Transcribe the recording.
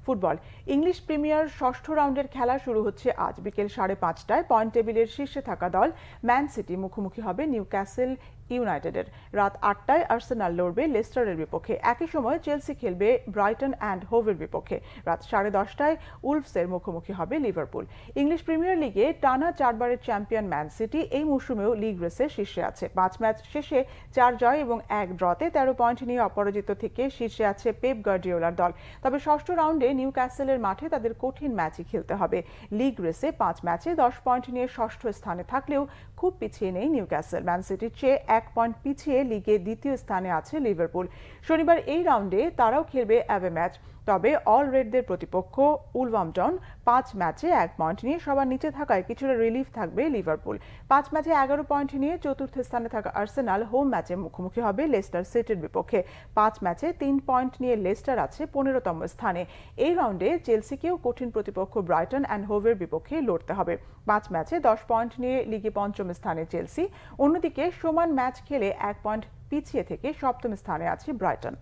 Football English premier ষষ্ঠ রাউন্ডের খেলা শুরু হচ্ছে আজ বিকেল 5:30টায়। পয়েন্ট টেবিলের শীর্ষে থাকা দল ম্যান সিটি মুখোমুখি হবে নিউক্যাসল ইউনাইটেডের। রাত 8টায় আর্সেনাল লড়বে লেস্টারের বিপক্ষে। একই সময় চেলসি খেলবে ব্রাইটন অ্যান্ড হোভের বিপক্ষে। রাত 10:30টায় উলফসের মুখোমুখি হবে লিভারপুল। ইংলিশ প্রিমিয়ার লিগে টানা 4বারের চ্যাম্পিয়ন ম্যান সিটি এই মৌসুমেও লিগ রেসে শীর্ষে আছে। 5 ম্যাচ শেষে 4 জয় এবং 1 ড্রতে 13 পয়েন্ট নিয়ে অপরাজিত থেকে শীর্ষে আছে পেপ গার্ডিওলার দল। তবে ষষ্ঠ রাউন্ডে নিউক্যাসলের মাঠে তাদের কঠিন ম্যাচই খেলতে হবে। লিগ রেসে 5 ম্যাচে 10 পয়েন্ট নিয়ে ষষ্ঠ স্থানে থাকলেও খুব পিছিয়ে নেই নিউক্যাসল। ম্যান সিটির চেয়ে 1 পয়েন্ট পিছিয়ে লিগে দ্বিতীয় স্থানে আছে লিভারপুল। শনিবার এই রাউন্ডে তারাও খেলবে অ্যাওয়ে ম্যাচ। তবে অল রেডদের প্রতিপক্ষ উলভারহ্যাম্পটন 5 ম্যাচে 1 পয়েন্ট নিয়ে সবার নিচে থাকায় কিছুটা রিলিফ থাকবে লিভারপুল। 5 ম্যাচে 11 পয়েন্ট নিয়ে চতুর্থ স্থানে থাকা আর্সেনাল হোম ম্যাচে মুখোমুখি হবে লেস্টার সিটির বিপক্ষে। 5 ম্যাচে 3 পয়েন্ট নিয়ে লেস্টার আছে 15তম স্থানে। এই রাউন্ডে চেলসিকেও কঠিন প্রতিপক্ষ ব্রাইটন অ্যান্ড হোভের বিপক্ষে লড়তে হবে। 5 ম্যাচে 10 পয়েন্ট নিয়ে লিগে 5ম স্থানে চেলসি। অন্যদিকে সমান ম্যাচ খেলে 1 পয়েন্ট পিছিয়ে থেকে 7ম স্থানে আছে ব্রাইটন।